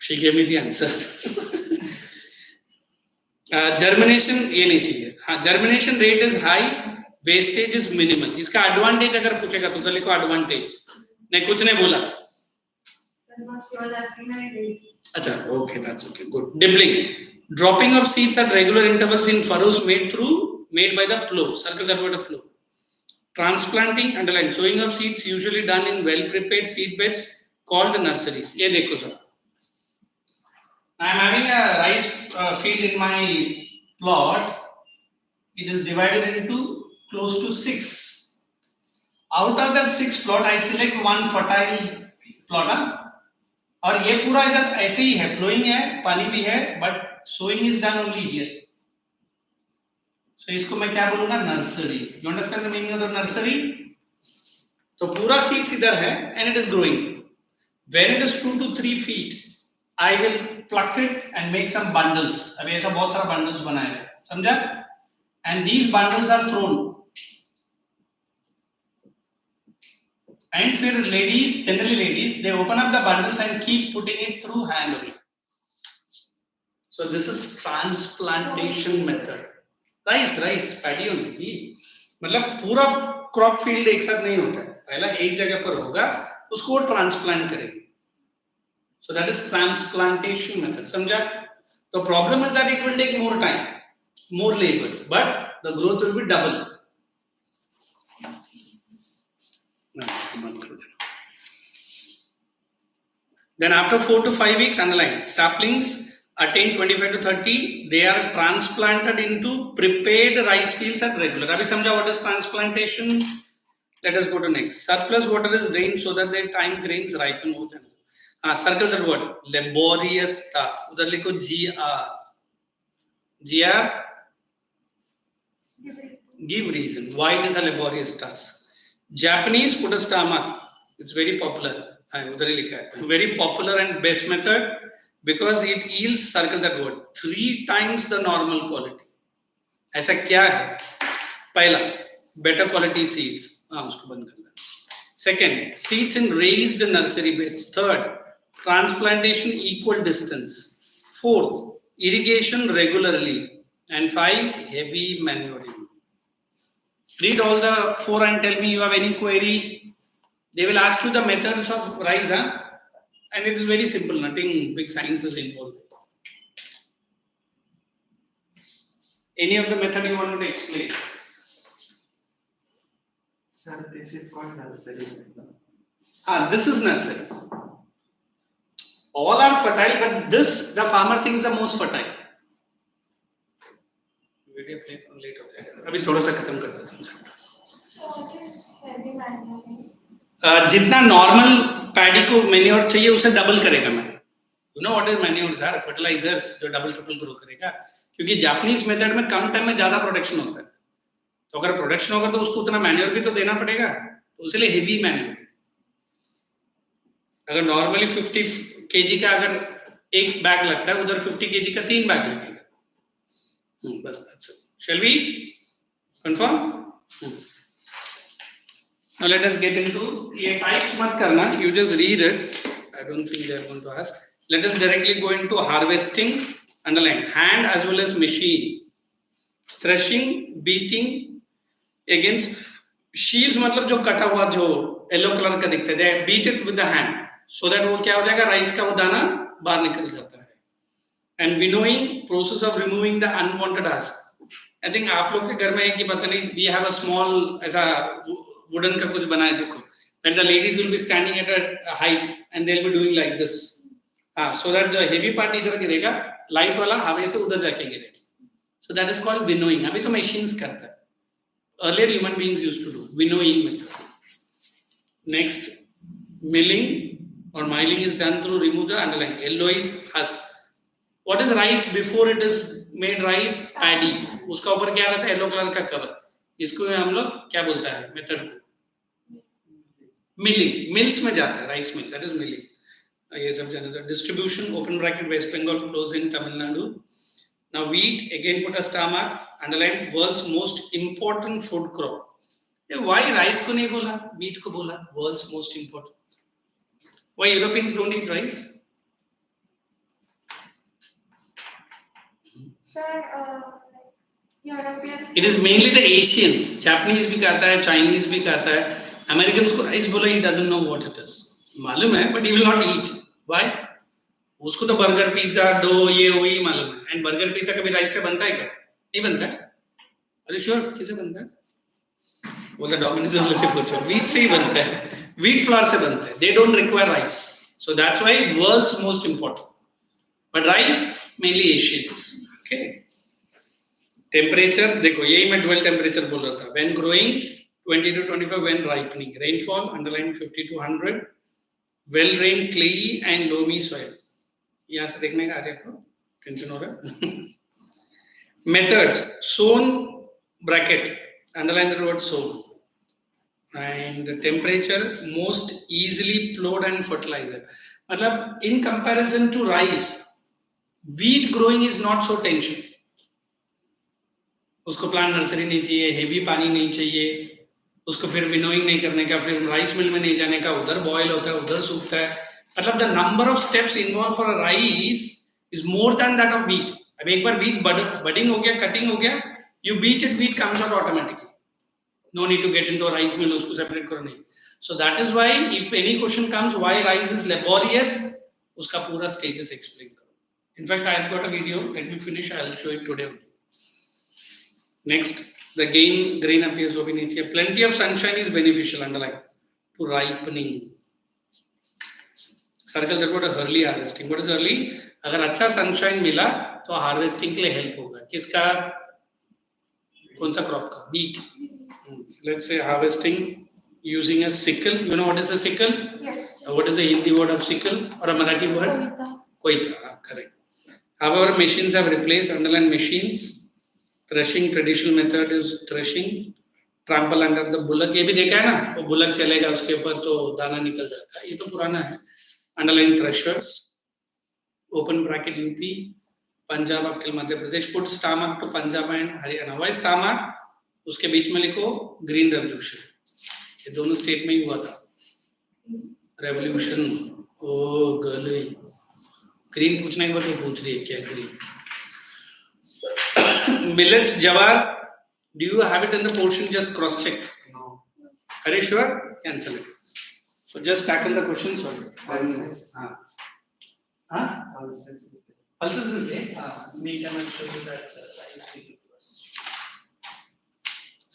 She gave me the answer. Germination ये नहीं चाहिए. हाँ, germination rate is high, wastage is minimal. इसका advantage अगर पूछेगा तो लिखो advantage. नहीं, कुछ नहीं बोला. अच्छा, okay, that's okay, good. Dibbling, dropping of seeds at regular intervals in furrows made by the plow. Circle that word of plow. Transplanting, underline, sowing of seeds usually done in well prepared seed beds called nurseries. ये देखो sir. I am having a rice field in my plot. It is divided into close to 6. Out of that 6 plot, I select one fertile plot. और ये पूरा इधर ऐसे ही है, flowing है, पानी भी है, but sowing is done only here. So इसको मैं क्या बोलूंगा? Nursery. You understand the meaning of the nursery? तो पूरा seeds इधर है and it is growing. When it is 2 to 3 feet, I will pluck it and make some bundles. अभी ऐसा बहुत सारा bundles बनाए हैं, समझा? And these bundles are thrown. And फिर ladies, generally ladies, they open up the bundles and keep putting it through hand only. So this is transplantation method. Rice, paddy only. मतलब पूरा crop field एक साथ नहीं होता है. पहला एक जगह पर होगा, उसको transplant करेंगे. So that is transplantation method. समझा? The problem is that it will take more time, more labors, but the growth will be double. Then after 4 to 5 weeks, underline, saplings attain 25 to 30, they are transplanted into prepared rice fields at regular. Abhi samjha what is transplantation? Let us go to next. Surplus water is drained so that the time grains ripen more than. Circle that word. Laborious task. Udhar likho GR. GR? Give reason. Why it is a laborious task. Japanese put a stomach. It's very popular. Udhar hi likha hai. Very popular and best method because it yields, circle that word, 3 times the normal quality. ऐसा क्या है? पहला, better quality seeds. उसको बंद करना. Second, seeds in raised nursery beds. Third, transplantation equal distance. Fourth, irrigation regularly. And 5, heavy manuring. Read all the 4 and tell me you have any query. They will ask you the methods of rice, and it is very simple, nothing big science is involved. Any of the method you want to explain? Sir, this is called nursery. This is nursery. All are fertile, but this the farmer thinks the most fertile. Video play late होता है. अभी थोड़ा सा खत्म कर देता हूँ. जितना नॉर्मल पैडी को मैन्योर चाहिए उसे डबल करेगा मैं. You know what is manures are? Fertilizers जो डबल ट्रिपल ग्रो करेगा. क्योंकि जापानीज मेथड में कम टाइम में ज्यादा प्रोडक्शन होता है. तो अगर प्रोडक्शन होगा तो उसको उतना मैन्योर भी तो देना पड़ेगा. तो इसलिए हेवी मैन्योर. अगर नॉर्मली 50 केजी का अगर एक बैग लगता है, उधर 50 केजी का 3 बैग लगेगा. बस that's it. Shall we confirm? Now let us get into ये types मत करना. You just read it. I don't think they are going to ask. Let us directly go into harvesting. Underline, hand as well as machine. Threshing, beating against sheaves मतलब जो कटा हुआ जो yellow colour का दिखता है. They beat it with the hand so that वो क्या हो जाएगा, राइस का वो दाना बाहर निकल जाता है. And winnowing, process of removing the unwanted husk. I think आप लोग के घर में है कि पता नहीं, we have a small ऐसा wooden का कुछ बनाया देखो. And the ladies will be standing at a height and they'll be doing like this. So that the heavy part इधर गिरेगा, light वाला हवा से उधर जाके गिरेगा. So that is called winnowing. अभी तो machines करता है. Earlier human beings used to do winnowing method. Next, milling or miling is done through remove the underlying. Yellow is husk. What is rice before it is made rice? Paddy. उसका ऊपर क्या रहता है? Yellow colour का cover. इसको हम लोग क्या बोलता है मेथड को? मिलिंग. मिल्स में जाता है rice mill. That is milling. ये सब जाना था. Distribution open bracket West Bengal close in Tamil Nadu. Now wheat, again put a star mark, underline, world's most important food crop. Why rice को नहीं बोला, wheat को बोला? World's most important. Why Europeans don't eat rice? Sir, European. It is mainly the Asians. Japanese भी खाता है, Chinese भी खाता है. Americans को rice बोला, he doesn't know what it is. मालूम है, but he will not eat. Why? उसको तो बर्गर पिज्जा डो ये वही मालूम है. एंड बर्गर पिज्जा कभी राइस से बनता है क्या? नहीं बनता है. अरे श्योर किससे बनता है? वो तो डोमिनोज वाले से पूछो. व्हीट से ही बनता है. व्हीट फ्लोर से बनता है. They don't require rice. So that's why world's most important. But rice mainly Asians. Okay. Temperature देखो, यही मैं डुअल टेम्परेचर बोल रहा था. When growing 20 to 25, when ripening. Rainfall underline 50 to 100. Well rain clayey and loamy soil. यहाँ से देखने का आ रहा है, टेंशन हो रहा है. Methods, sown bracket, underline the word sown. and the temperature most easily plowed and fertilizer. मतलब in comparison to rice, wheat growing is not so tension. उसको प्लांट नर्सरी नहीं चाहिए, हेवी पानी नहीं चाहिए, उसको फिर विनोइंग नहीं करने का, फिर राइस मिल में नहीं जाने का, उधर बॉयल होता है, उधर सूखता है. मतलब the number of steps involve for a rice is more than that of wheat. अब एक बार व्हीट बडिंग हो गया, कटिंग हो गया, you beat it, wheat comes out automatically. No need to get into a rice mill, उसको separate करो नहीं. So that is why if any question comes why rice is laborious, उसका पूरा stages explain करो. In fact, I have got a video. Let me finish. I will show it today. Next, the grain appears वो भी नीचे. Plenty of sunshine is beneficial, underline, to ripening. Circle circle early harvesting. What is early? अगर अच्छा sunshine मिला तो harvesting के लिए help होगा. किसका? कौन सा crop का? Wheat. Let's say harvesting using a sickle. You know what is a sickle? Yes. What is the Hindi word of sickle or a Marathi word? Koita. Correct. However, machines have replaced, underline machines. Threshing, traditional method is threshing. Trample under the bullock. ये भी देखा है ना, वो bullock चलेगा उसके ऊपर तो दाना निकल जाता है. ये तो पुराना है. Underline threshers. Open bracket UP, Punjab up till Madhya Pradesh. Put star mark to Punjab and Haryana. Why star mark? उसके बीच में लिखो ग्रीन रेवोल्यूशन. ये दोनों स्टेट में ही हुआ था रेवोल्यूशन. ओ गले ग्रीन पूछने के बाद वो पूछ रही है क्या green. Millets, jawar, do you have it in the portion? Just cross check. No. Are you sure? Cancel it. So just tackle the question. Sorry. Pulses. Pulses is there. Me can show you that.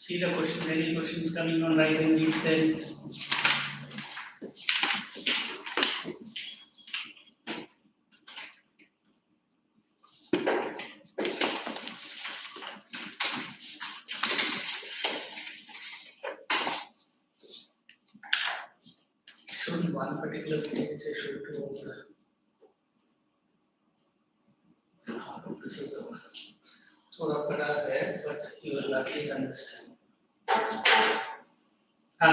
See the questions. Any questions coming on rice and wheat then? Should one particular thing which I should do over. This is the one. थोड़ा बड़ा है, but you will at least understand.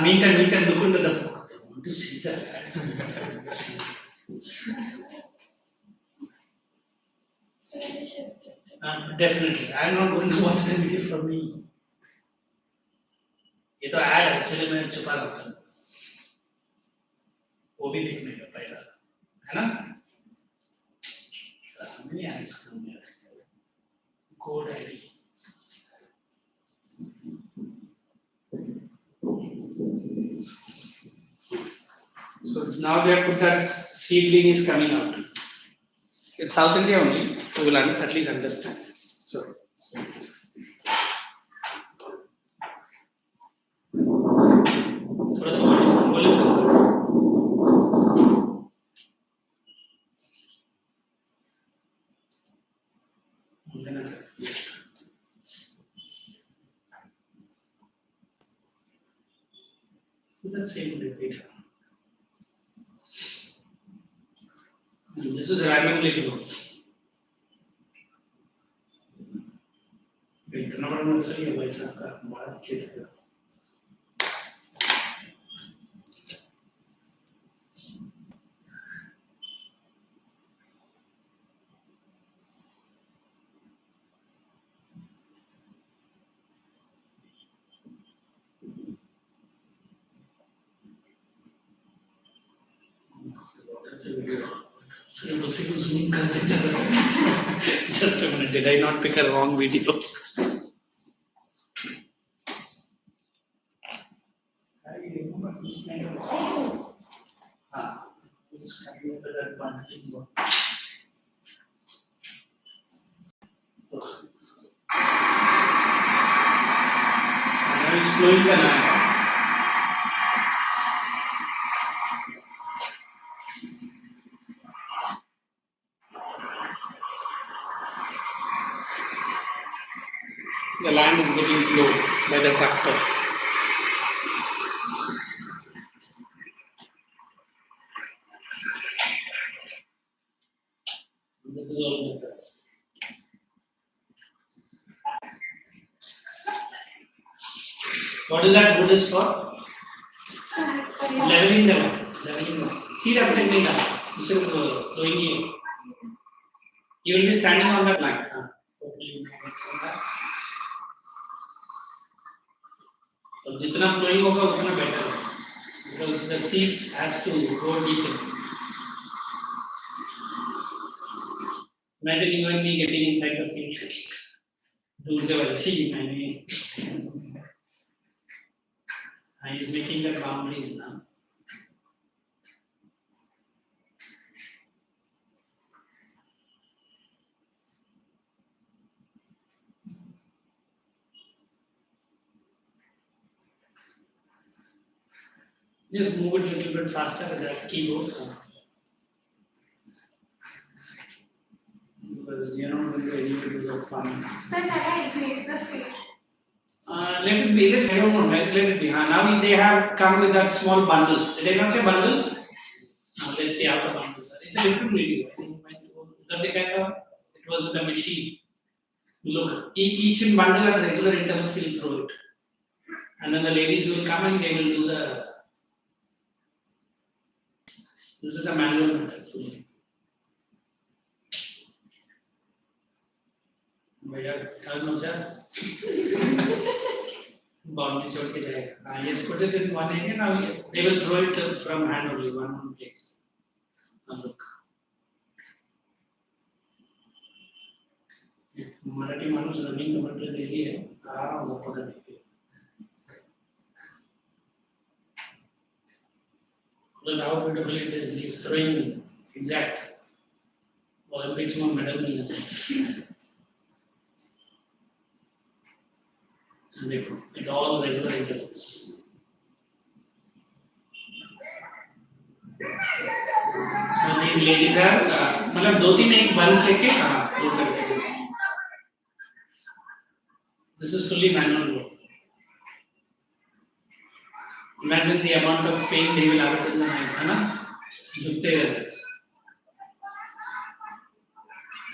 Meet and look into the book. I want to see that. Definitely. I am not going to watch the video from me. ये तो ad है, इसलिए मैं छुपा रखता हूँ. वो भी दिखने का पहला, है ना? Many ads come here. Code ID. So now they have put that seedling is coming out. It's South India only, so we'll at least understand. Sorry. थोड़ा सा बोले. So that's same data. This is randomly given. इतना बड़ा nursery है भाई साहब का, बात क्या है? Zoom करते चलो. Just a minute, did I not pick a wrong video? I remember this kind of. This kind of that one. Now it's flowing the line. The land is getting flowed by the tractor. This is all method. What is that wood is for? leveling the seat up technique you should doing it. You will be standing on that line. Hopefully you know what's on that. तो जितना flowing होगा उतना better because the seeds has to go deep in. Imagine you and me getting inside the field. दूर से बच्ची मैंने I is making the boundaries now. Just move it a little bit faster with that keyboard. Because you're not going to be able to do that fun. So can I increase the speed? Let it be. I don't know. Let it be. Now they have come with that small bundles. Did I not say bundles? Now let's see how the bundles are. It's a different video. It was with a machine. Look, each in bundle at regular intervals will throw it. And then the ladies will come and they will do the. This is a manual method fully. भैया third नोचा boundary छोड़ के जाएगा हाँ yes put it in one area now they will throw it from hand only one place look Marathi माणूस running commentary दिली है हाँ वो पकड़ लेंगे look how beautiful it is he's throwing exact Olympics में medal मिलना चाहिए and they at all regular intervals. So these ladies are मतलब दो तीन एक बंस लेके हाँ वो करते हैं. This is fully manual work. Imagine the amount of pain they will have in the night, है ना? झुकते रहते.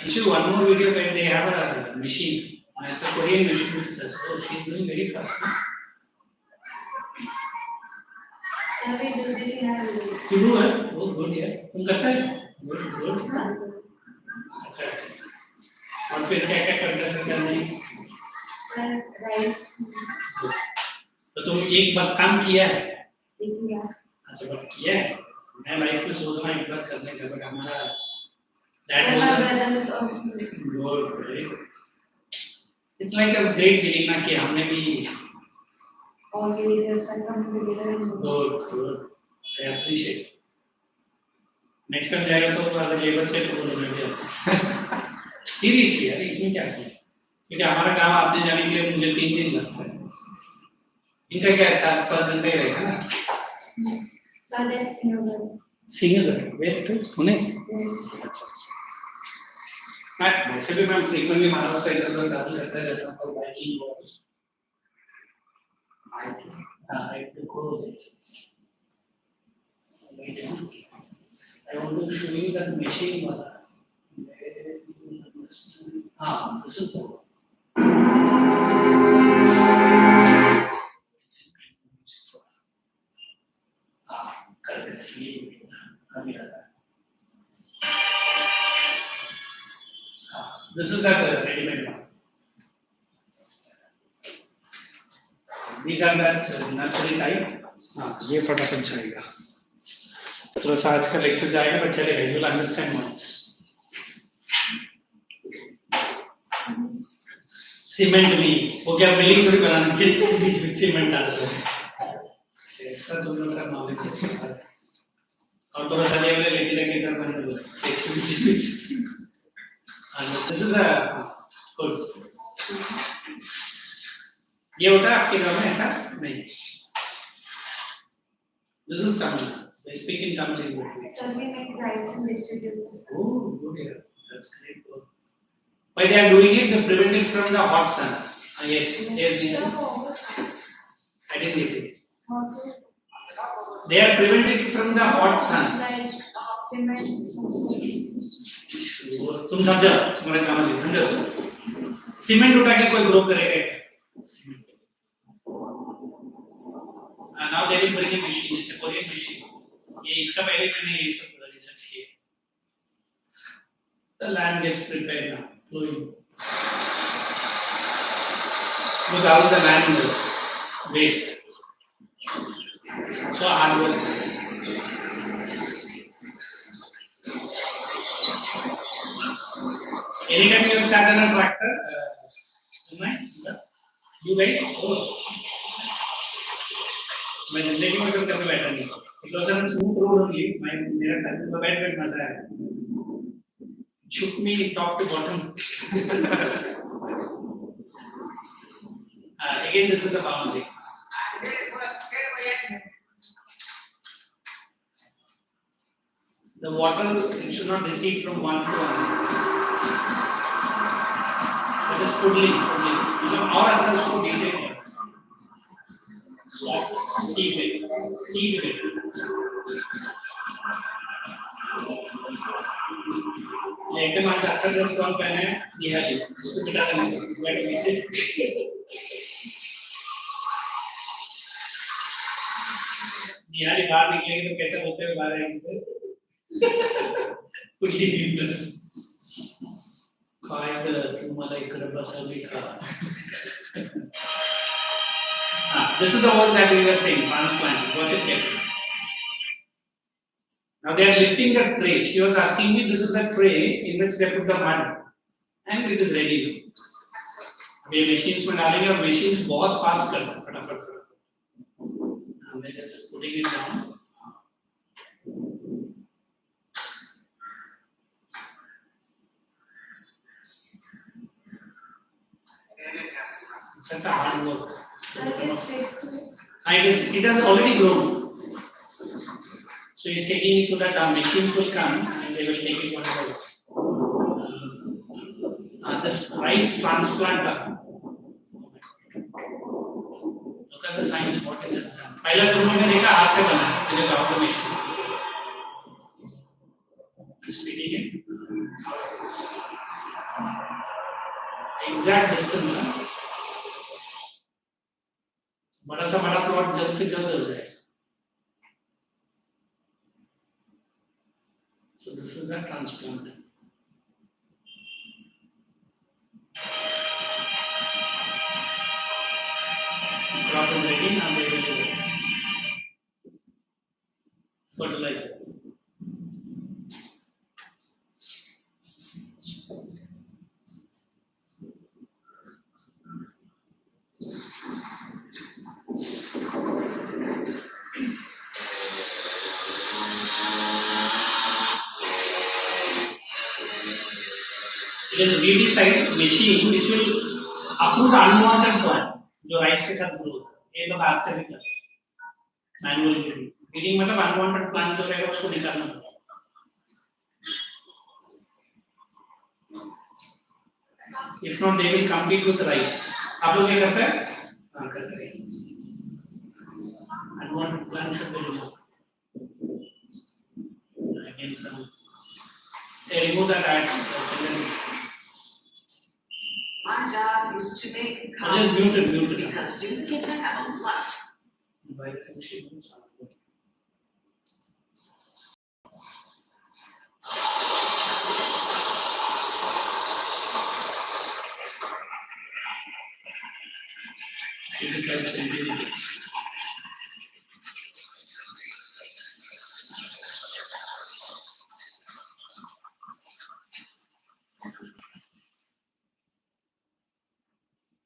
I'll show one more video where they have a machine. It's a Korean machine which does. Oh, she's doing very fast. Can we do this in our village? You do it? Oh, good, yeah. तुम करता है? Good, good. अच्छा अच्छा. और फिर क्या करता नहीं? Rice. तो तुम एक बार काम किया है? Yeah. अच्छा बात किया है? मैं लाइफ में सोच रहा हूँ एक बार करने का बट हमारा dad And was my a brother is also doing. good, very good. It's like a great feeling ना कि हमने भी All villagers are coming together and good, good. I appreciate. Next time जाएगा तो अगर लेबर से तो बोलो मैं भी आता. Seriously यार इसमें क्या है? क्योंकि हमारा गांव आने जाने के लिए मुझे 3 दिन लगता है. इनका क्या 4-5 घंटे रहेगा ना? So that's new. Single where it is Pune. Yes. अच्छा. मैं वैसे भी मैं frequently महाराष्ट्र इधर उधर ट्रैवल करता रहता हूँ for biking walks. I have to go there. I want to show you that machine वाला. हाँ, this is the one. हाँ, कर देते हैं ये अभी आता है. This is that ready-made one. These are that nursery type. हाँ, ये फटाफट जाएगा. थोड़ा सा आज का लेक्चर जाएगा बट चलेगा. You will understand once. Cement नहीं, वो क्या बिल्डिंग थोड़ी बनाने के बीच में सीमेंट डालते हैं. ऐसा तुम लोग का नॉलेज है. और थोड़ा सा लेके कर बना लो. And this is a good. ये होता है आपके गाँव में ऐसा नहीं. This is Tamil. They speak in Tamil. So we make rice and vegetables. Oh, good here. That's great. Why they are doing it? They prevent it from the hot sun. Yes, yes. I didn't get it. They are preventing it from the hot sun. Like cement. तुम समझो तुम्हारे काम में समझो. Cement उठा के कोई grow करेगा क्या? And now now they will bring a machine. It's a Korean machine. ये इसका पहले मैंने ये सब रिसर्च किया. The land gets prepared now, flowing. Look how the land waste. So hard work. Anytime you have sat on a tractor, you guys, मैं जिंदगी में कभी कभी बैठा नहीं. It was on a smooth road only. मेरा cousin का बैठ मजा आया. Shook me top to bottom. Again, this is the boundary. The water it should not recede from one to another. It is puddling. Our answer is to detail. Seed it. एकदम आज अच्छा dress कौन पहने हैं निहारी उसको बिठा देंगे बैठ पीछे निहारी बाहर निकलेगी तो कैसे बोलते हुए बाहर आएंगे कुल्ली प्लस काय तुम्हाला इकडे बसावी का this is the word that we were saying transplant. Watch it carefully. Now they are lifting the tray. She was asking me, this is a tray in which they put the mud and it is ready. अभी machines में डालेंगे और machines बहुत fast करते हैं फटाफट. They're just putting it down. It's such a hard work. It has already grown. So he's taking it to that machines will come and they will take it one by one. This rice transplanter. Look at the science what it has done. पहला तो मैंने देखा हाथ से बना है जो गाँव के machines. Speaking it. Exact distance. बड़ा सा बड़ा प्लॉट जल्द से जल्द हो जाए. So this is the transplant. The crop is ready and they will fertilize it. It is redesigned machine which will uproot unwanted plant जो राइस के साथ ग्रो होता है. ये लोग हाथ से भी करते हैं मैनुअली. फीडिंग मतलब अनवांटेड प्लांट जो रहेगा उसको निकालना पड़ेगा. If not, they will compete with rice. आप लोग क्या करते हैं? हाँ करते हैं. Unwanted plant should be removed. Again some. They remove that at My job is to make just mute it. because students get their have a lot. By the time she moves on. centimeters.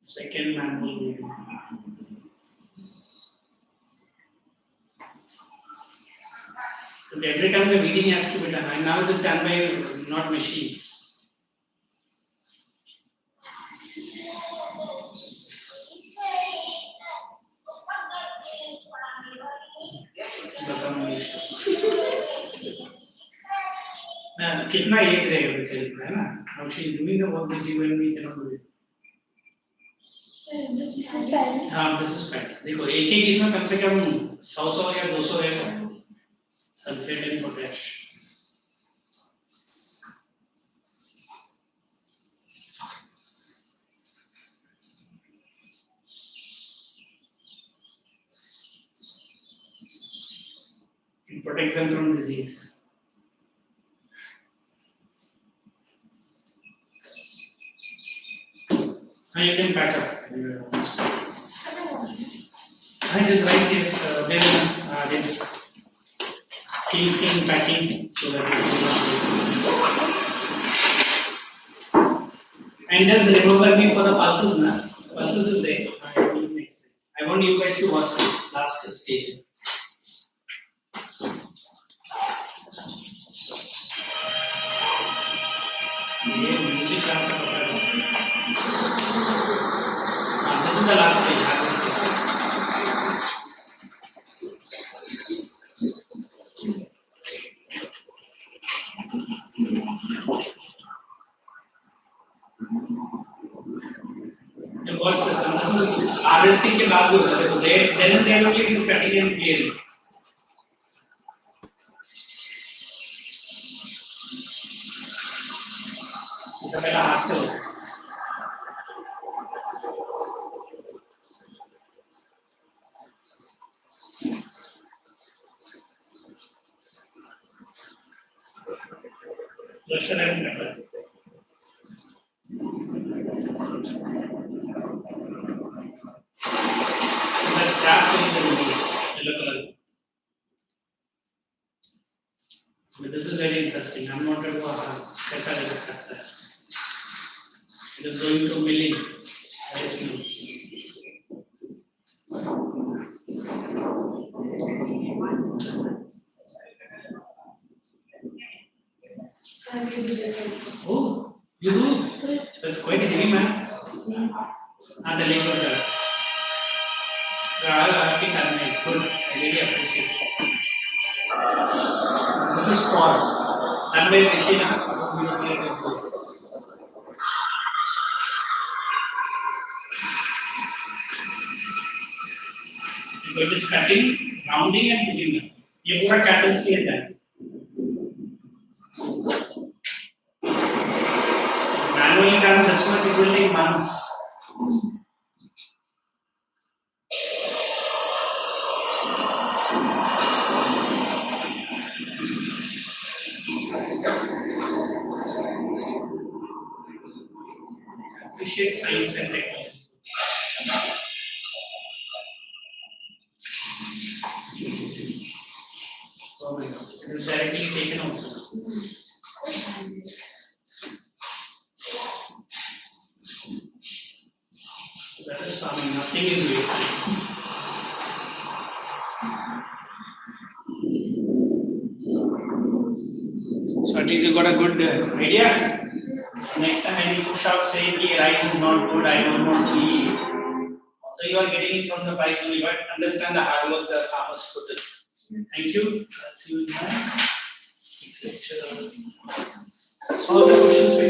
Second manual reading. So every time the reading has to be done, and now it is done by not machines. कितना as रहेगा बेचारे का है ना. Now she is doing the work which even we cannot do it. हाँ this is fact. देखो एक एक इसमें कम से कम 100 या 200 रहेगा sulphate and potash. protects them from disease. Now you can pack up. I just write here, then sealing, packing, so that it is not. And just remember me for the pulses, na? Pulses is there. I will next. I want you guys to watch this last stage. ये music class का पता है. This is the last stage. Watch this. This is harvesting के बाद होता है. तो then only it is cutting and clearing. इसका पहला हाथ से होता है. Left and right. But this is very interesting. I'm not sure कैसा लग सकता है. It is going to milling. Rice mills. Oh, you do? That's quite heavy, man. And the leg was there. I think I'm good. I really appreciate it. This is pause. Done by Krishna. It is cutting, rounding, and putting them. ये पूरा channels से है. Manually done this much, it will take months. Appreciate science and technology. Oh my God, it is directly taken also. That is farming, nothing is wasted. So at least you got a good idea. Next time when you push out saying ki rice is not good, I don't want to eat. So you are getting it from the price only, but understand the hard work the farmers put in. Thank you. I'll see you in my next lecture. All the questions which